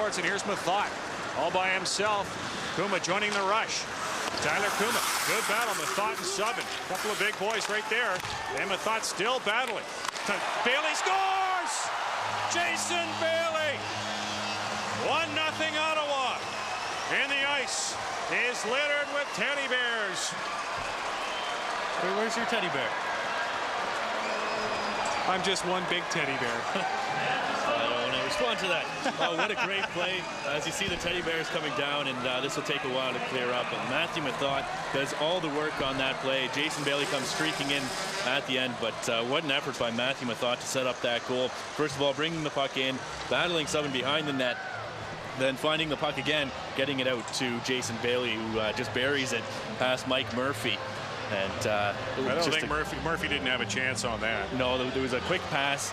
boards, and here's Mathot all by himself. Kuma joining the rush. Tyler Kuma, good battle. Mathot and Subban, couple of big boys right there. And Mathot still battling. Bailey scores! Jason Bailey! 1-0 Ottawa. And the ice is littered with teddy bears. Where's your teddy bear? I'm just one big teddy bear. I don't want to respond to that. Oh, what a great play. As you see the teddy bears coming down, and this will take a while to clear up. But Matthew Mathot does all the work on that play. Jason Bailey comes streaking in at the end, but what an effort by Matthew Mathot to set up that goal. First of all, bringing the puck in, battling someone behind the net, then finding the puck again, getting it out to Jason Bailey, who just buries it past Mike Murphy. And I don't think Murphy didn't have a chance on that. No, there was a quick pass,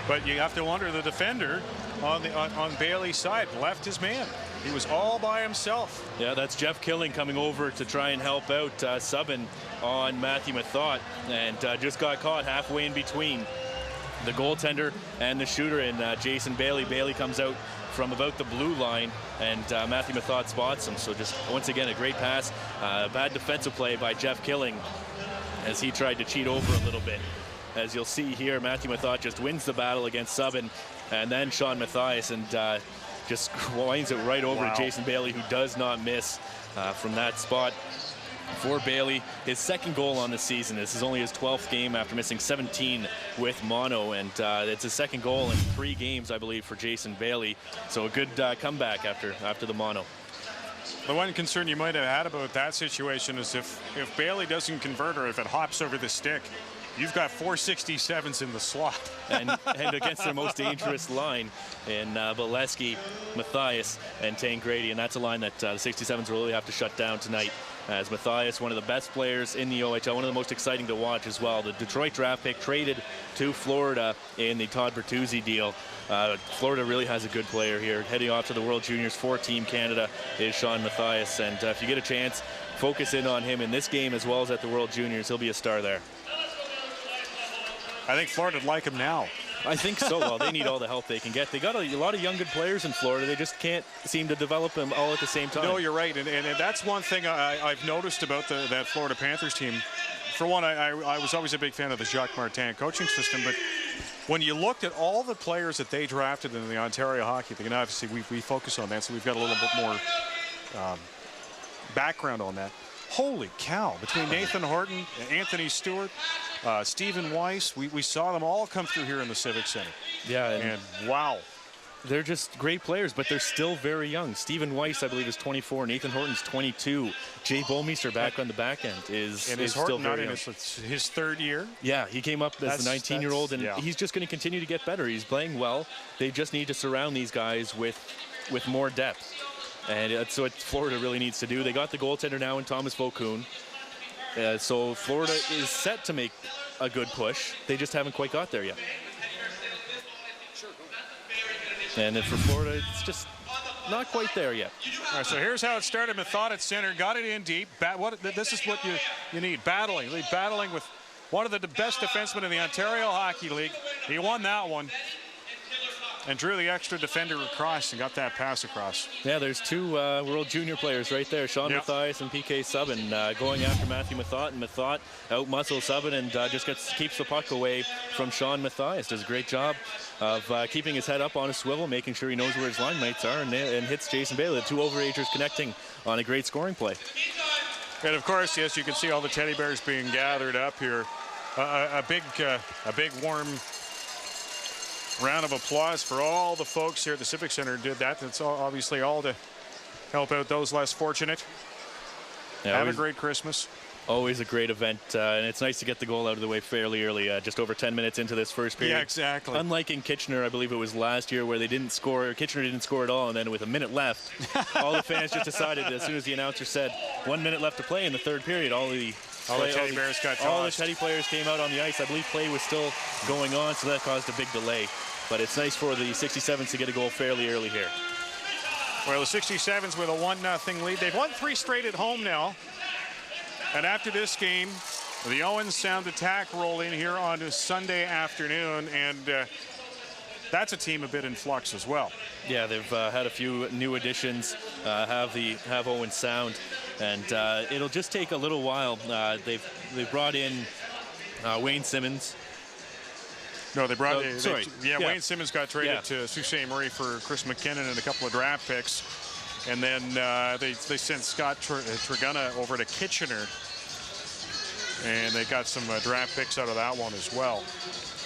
but you have to wonder, the defender on Bailey's side left his man. He was all by himself. Yeah, that's Jeff Killing coming over to try and help out Subban on Matthew Mathot, and just got caught halfway in between the goaltender and the shooter, and Jason Bailey. Bailey comes out from about the blue line, and Matthew Mathot spots him. So just once again a great pass, bad defensive play by Jeff Killing as he tried to cheat over a little bit. As you'll see here, Matthew Mathot just wins the battle against Subban, and then Sean Mathias, and just winds it right over to Jason Bailey, who does not miss from that spot. For Bailey, his second goal on the season. This is only his 12th game after missing 17 with mono, and it's his second goal in 3 games, I believe, for Jason Bailey. So a good comeback after the mono. The one concern you might have had about that situation is if Bailey doesn't convert, or if it hops over the stick, you've got 4 67's in the slot. and against their most dangerous line in Bolesky, Mathias, and Tangrady. And that's a line that the 67's will really have to shut down tonight. As Mathias, one of the best players in the OHL, one of the most exciting to watch as well. The Detroit draft pick traded to Florida in the Todd Bertuzzi deal. Florida really has a good player here. Heading off to the World Juniors for Team Canada is Sean Mathias. And if you get a chance, focus in on him in this game as well as at the World Juniors. He'll be a star there. I think Florida would like him now. I think so. Well, they need all the help they can get. They got a lot of young good players in Florida. They just can't seem to develop them all at the same time. No, you're right, and that's one thing I've noticed about that Florida Panthers team. For one, I was always a big fan of the Jacques Martin coaching system, but when you looked at all the players that they drafted in the Ontario Hockey League, and obviously we focus on that, so we've got a little bit more background on that. Holy cow, between Nathan Horton, Anthony Stewart, Stephen Weiss, we saw them all come through here in the Civic Center. Yeah, and wow. They're just great players, but they're still very young. Stephen Weiss, I believe, is 24. Nathan Horton's 22. Jay Bomeister back on the back end is still very young. His third year? Yeah, he came up as a 19-year-old, and he's just going to continue to get better. He's playing well. They just need to surround these guys with more depth. And that's what Florida really needs to do. They got the goaltender now in Thomas Vokoun. So Florida is set to make a good push. They just haven't quite got there yet. And then for Florida, it's just not quite there yet. All right, so here's how it started. Mathot at center, got it in deep. This is what you need, battling with one of the best defensemen in the Ontario Hockey League. He won that one and drew the extra defender across and got that pass across. Yeah, there's 2 World Junior players right there, Sean Mathias and PK Subban, going after Matthew Mathot, and Mathot out-muscles Subban and just keeps the puck away from Sean Mathias. Does a great job of keeping his head up on a swivel, making sure he knows where his line mates are, and hits Jason Bailey. The 2 overagers connecting on a great scoring play. And of course, yes, you can see all the teddy bears being gathered up here. A big warm round of applause for all the folks here at the Civic Center who did that. That's obviously all to help out those less fortunate. Yeah, have a great Christmas. Always a great event, and it's nice to get the goal out of the way fairly early, just over 10 minutes into this first period. Yeah, exactly. Unlike in Kitchener, I believe it was last year, where they didn't score, Kitchener didn't score at all, and then with a minute left, all the fans just decided, as soon as the announcer said 1 minute left to play in the third period, all the teddy bears got tossed. All the teddy players came out on the ice. I believe play was still going on, so that caused a big delay. But it's nice for the 67's to get a goal fairly early here. Well, the 67's with a 1-0 lead. They've won 3 straight at home now. And after this game, the Owen Sound Attack roll in here on a Sunday afternoon. And that's a team a bit in flux as well. Yeah, they've had a few new additions, have Owen Sound, and it'll just take a little while. They've brought in Wayne Simmons. No, they brought. Yeah, Wayne Simmons got traded to Sault Ste. Marie for Chris McKinnon and a couple of draft picks, and then they sent Scott Triguna over to Kitchener, and they got some draft picks out of that one as well.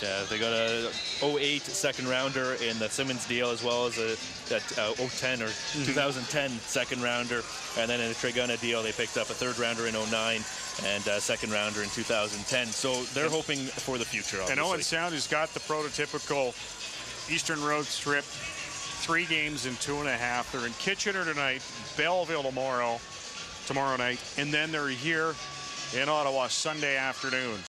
Yeah, they got a 08 second rounder in the Simmons deal, as well as a 010 or 2010 second rounder, and then in the Triguna deal they picked up a third rounder in 09 and a second rounder in 2010. So they're hoping for the future, obviously. And Owen Sound has got the prototypical Eastern Road trip, 3 games in 2.5. They're in Kitchener tonight, Bellville tomorrow night, and then they're here in Ottawa Sunday afternoon.